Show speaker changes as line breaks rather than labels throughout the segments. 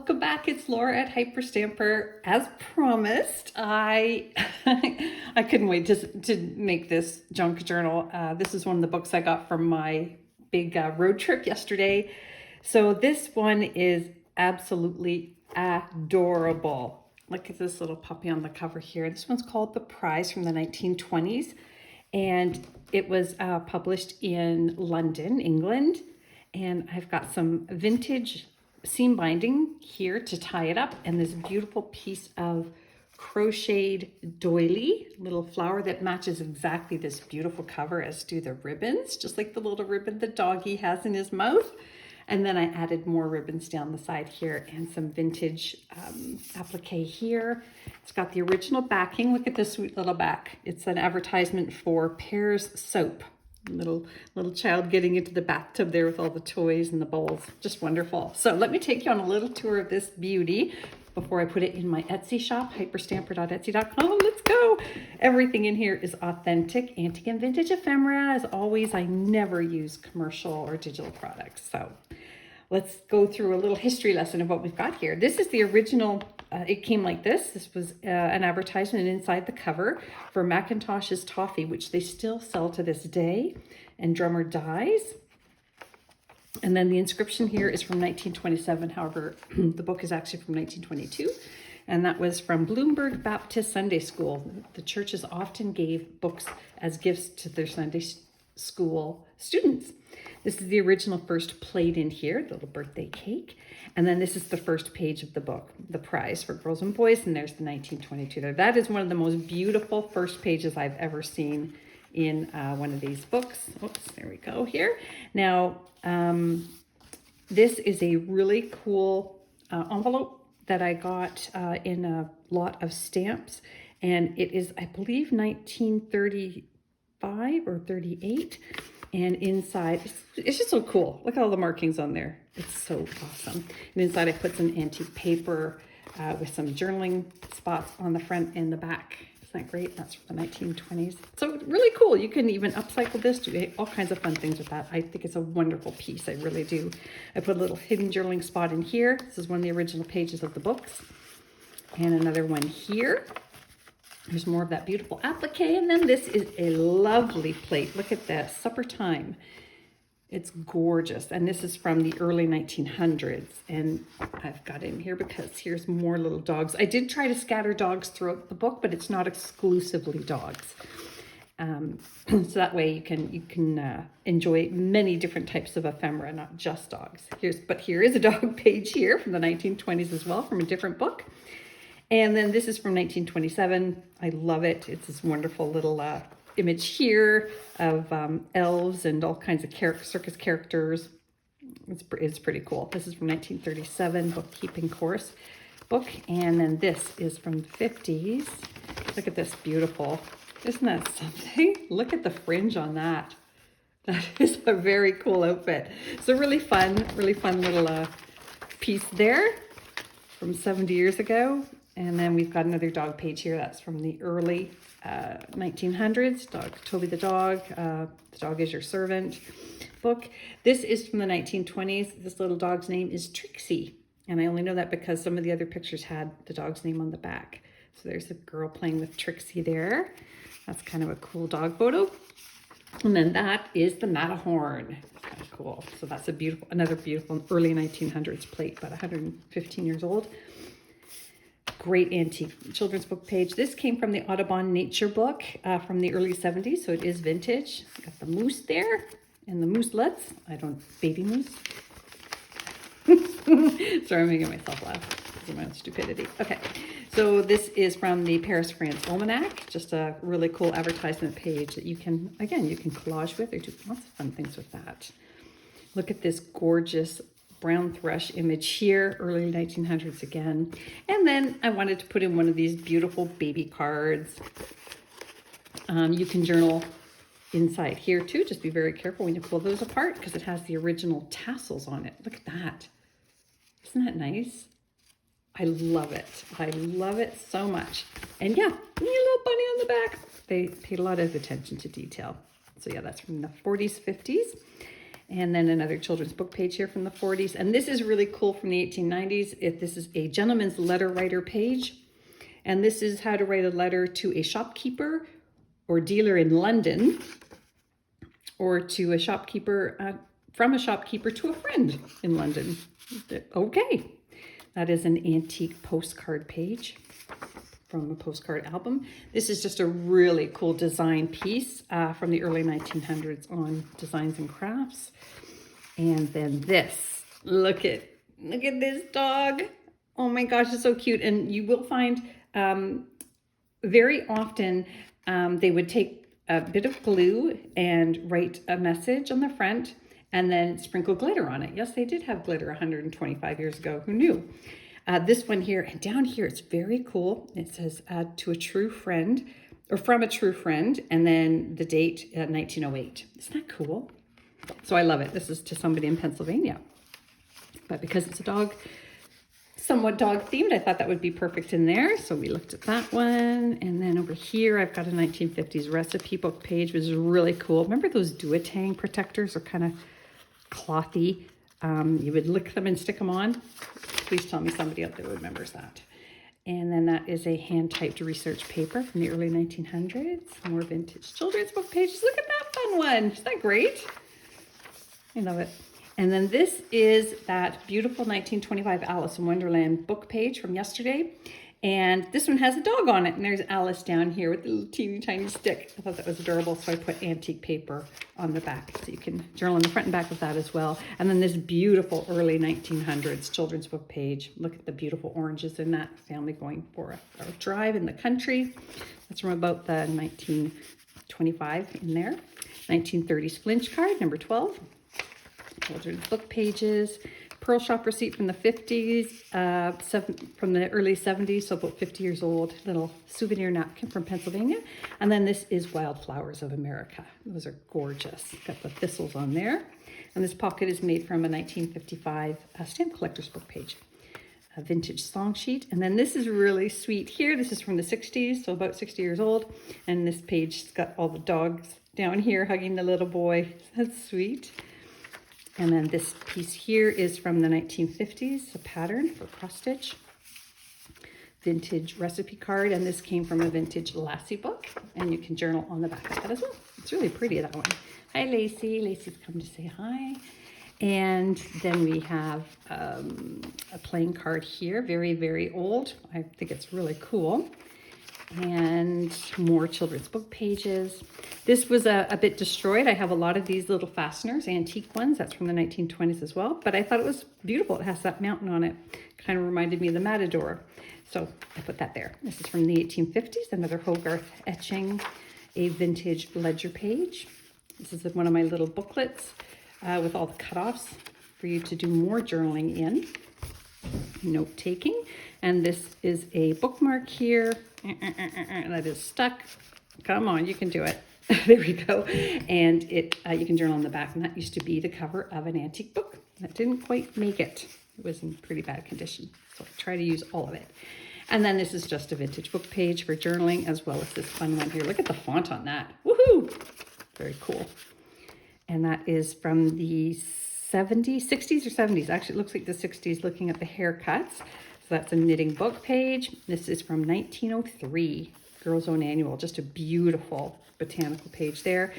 Welcome back. It's Laura at Hyperstamper. As promised, I I couldn't wait to make this junk journal. This is one of the books I got from my big road trip yesterday. So this one is absolutely adorable. Look at this little puppy on the cover here. This one's called The Prize from the 1920s. And it was published in London, England. And I've got some vintage seam binding here to tie it up, and this beautiful piece of crocheted doily, little flower that matches exactly this beautiful cover, as do the ribbons, just like the little ribbon the doggy has in his mouth. And then I added more ribbons down the side here and some vintage applique here. It's got the original backing. Look at this sweet little back. It's an advertisement for Pear's soap. Little child getting into the bathtub there with all the toys and the bowls. Just wonderful. So let me take you on a little tour of this beauty before I put it in my Etsy shop, hyperstamper.etsy.com. Let's go. Everything in here is authentic, antique and vintage ephemera. As always, I never use commercial or digital products. So let's go through a little history lesson of what we've got here. This is the original. It came like this. This was an advertisement inside the cover for Macintosh's Toffee, which they still sell to this day, and Drummer Dies. And then the inscription here is from 1927. However, the book is actually from 1922. And that was from Bloomberg Baptist Sunday School. The churches often gave books as gifts to their Sunday school students. This is the original first plate in here, the little birthday cake. And then this is the first page of the book, The Prize for Girls and Boys. And there's the 1922 there. That is one of the most beautiful first pages I've ever seen in one of these books. Oops, there we go here. Now, this is a really cool envelope that I got in a lot of stamps. And it is, I believe, 1935 or 38. And inside, it's just so cool. Look at all the markings on there. It's so awesome. And inside I put some antique paper with some journaling spots on the front and the back. Isn't that great? That's from the 1920s. So really cool. You can even upcycle this, do all kinds of fun things with that. I think it's a wonderful piece. I really do. I put a little hidden journaling spot in here. This is one of the original pages of the books. And another one here. There's more of that beautiful applique. And then this is a lovely plate. Look at that, supper time. It's gorgeous. And this is from the early 1900s. And I've got it in here because here's more little dogs. I did try to scatter dogs throughout the book, but it's not exclusively dogs. So that way you can enjoy many different types of ephemera, not just dogs. But here is a dog page here from the 1920s as well, from a different book. And then this is from 1927. I love it. It's this wonderful little image here of elves and all kinds of circus characters. It's pretty cool. This is from 1937, bookkeeping course book. And then this is from the 50s. Look at this beautiful. Isn't that something? Look at the fringe on that. That is a very cool outfit. So really fun little piece there from 70 years ago. And then we've got another dog page here. That's from the early 1900s. Toby the Dog, The Dog is Your Servant book. This is from the 1920s. This little dog's name is Trixie. And I only know that because some of the other pictures had the dog's name on the back. So there's a girl playing with Trixie there. That's kind of a cool dog photo. And then that is the Matterhorn. Kind of cool. So that's another beautiful early 1900s plate, about 115 years old. Great antique children's book page. This came from the Audubon Nature book from the early 70s, so it is vintage. Got the moose there and the mooselets. Baby moose. Sorry, I'm making myself laugh because of my own stupidity. Okay, so this is from the Paris, France Almanac. Just a really cool advertisement page that you can collage with or do lots of fun things with that. Look at this gorgeous brown thrush image here, early 1900s again. And then I wanted to put in one of these beautiful baby cards. You can journal inside here too. Just be very careful when you pull those apart because it has the original tassels on it. Look at that. Isn't that nice? I love it. I love it so much. And yeah, a little bunny on the back. They paid a lot of attention to detail. So yeah, that's from the 40s, 50s. And then another children's book page here from the 40s. And this is really cool from the 1890s. This is a gentleman's letter writer page. And this is how to write a letter to a shopkeeper or dealer in London, or to a shopkeeper, from a shopkeeper to a friend in London. Okay. That is an antique postcard page from a postcard album. This is just a really cool design piece from the early 1900s on designs and crafts. And then this, look at this dog. Oh my gosh, it's so cute. And you will find very often they would take a bit of glue and write a message on the front and then sprinkle glitter on it. Yes, they did have glitter 125 years ago. Who knew? This one here, and down here, it's very cool. It says to a true friend, or from a true friend, and then the date, 1908. Isn't that cool? So I love it. This is to somebody in Pennsylvania. But because it's a dog, somewhat dog themed, I thought that would be perfect in there. So we looked at that one. And then over here, I've got a 1950s recipe book page, which is really cool. Remember those duotang protectors are kind of clothy? You would lick them and stick them on. Please tell me somebody out there remembers that. And then that is a hand-typed research paper from the early 1900s. More vintage children's book pages. Look at that fun one. Isn't that great? I love it. And then this is that beautiful 1925 Alice in Wonderland book page from yesterday. And this one has a dog on it. And there's Alice down here with the little teeny tiny stick. I thought that was adorable. So I put antique paper on the back. So you can journal on the front and back of that as well. And then this beautiful early 1900s children's book page. Look at the beautiful oranges in that. Family going for a drive in the country. That's from about the 1925 in there. 1930s flinch card, number 12. Children's book pages. Pearl shop receipt from the 50s, from the early 70s, so about 50 years old. Little souvenir napkin from Pennsylvania. And then this is Wildflowers of America. Those are gorgeous. Got the thistles on there. And this pocket is made from a 1955 stamp collector's book page. A vintage song sheet. And then this is really sweet here. This is from the 60s, so about 60 years old. And this page's got all the dogs down here hugging the little boy. That's sweet. And then this piece here is from the 1950s, a pattern for cross stitch. Vintage recipe card, and this came from a vintage Lassie book, and you can journal on the back of that as well. It's really pretty, that one. Hi, Lacey. Lacey's come to say hi. And then we have a playing card here, very, very old. I think it's really cool. And more children's book pages. This was a bit destroyed. I have a lot of these little fasteners, antique ones. That's from the 1920s as well. But I thought it was beautiful. It has that mountain on it. Kind of reminded me of the Matador. So I put that there. This is from the 1850s. Another Hogarth etching. A vintage ledger page. This is one of my little booklets with all the cutoffs for you to do more journaling in. Note taking. And this is a bookmark here. That is stuck. Come on, you can do it. There we go. And it you can journal on the back. And that used to be the cover of an antique book. That didn't quite make it. It was in pretty bad condition. So I try to use all of it. And then this is just a vintage book page for journaling, as well as this fun one here. Look at the font on that. Woohoo! Very cool. And that is from the 70s, 60s or 70s. Actually, it looks like the 60s, looking at the haircuts. So that's a knitting book page. This is from 1903, Girls' Own Annual. Just a beautiful botanical page there.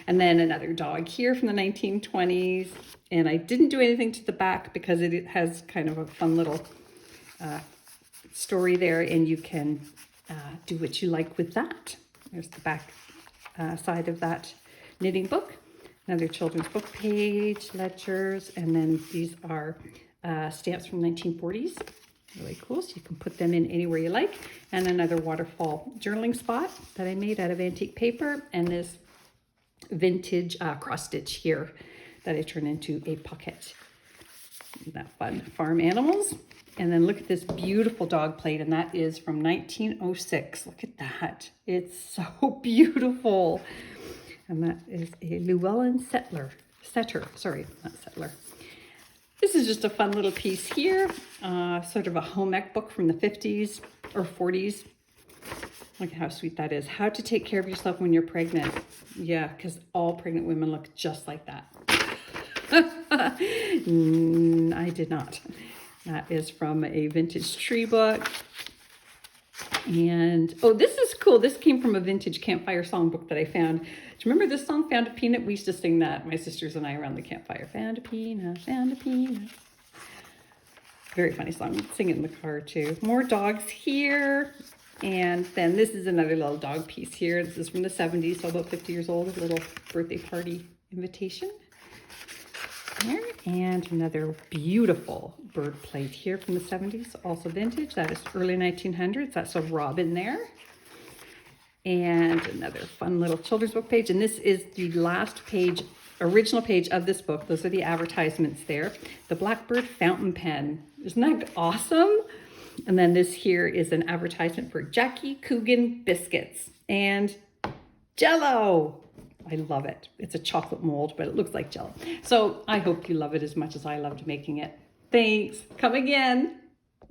And then another dog here from the 1920s. And I didn't do anything to the back because it has kind of a fun little story there. And you can do what you like with that. There's the back side of that knitting book. Another children's book page, ledgers, and then these are stamps from 1940s. Really cool, so you can put them in anywhere you like. And another waterfall journaling spot that I made out of antique paper, and this vintage cross stitch here that I turned into a pocket. Isn't that fun? Farm animals. And then look at this beautiful dog plate, and that is from 1906. Look at that. It's so beautiful. And that is a Llewellyn setter. Sorry, not settler. This is just a fun little piece here. Sort of a home ec book from the 50s or 40s. Look at how sweet that is. How to take care of yourself when you're pregnant. Yeah, because all pregnant women look just like that. I did not. That is from a vintage tree book. And, oh, this is cool. This came from a vintage campfire songbook that I found. Do you remember this song, Found a Peanut? We used to sing that, my sisters and I, around the campfire. Found a peanut, found a peanut. Very funny song. We'd sing it in the car too. More dogs here. And then this is another little dog piece here. This is from the 70s, so about 50 years old. A little birthday party invitation. There. And another beautiful bird plate here from the 70s, also vintage. That is early 1900s. That's a robin there. And another fun little children's book page. And this is the last page, original page of this book. Those are the advertisements there. The Blackbird fountain pen. Isn't that awesome? And then this here is an advertisement for Jackie Coogan biscuits and Jell-O. I love it. It's a chocolate mold, but it looks like Jell-O. So I hope you love it as much as I loved making it. Thanks. Come again.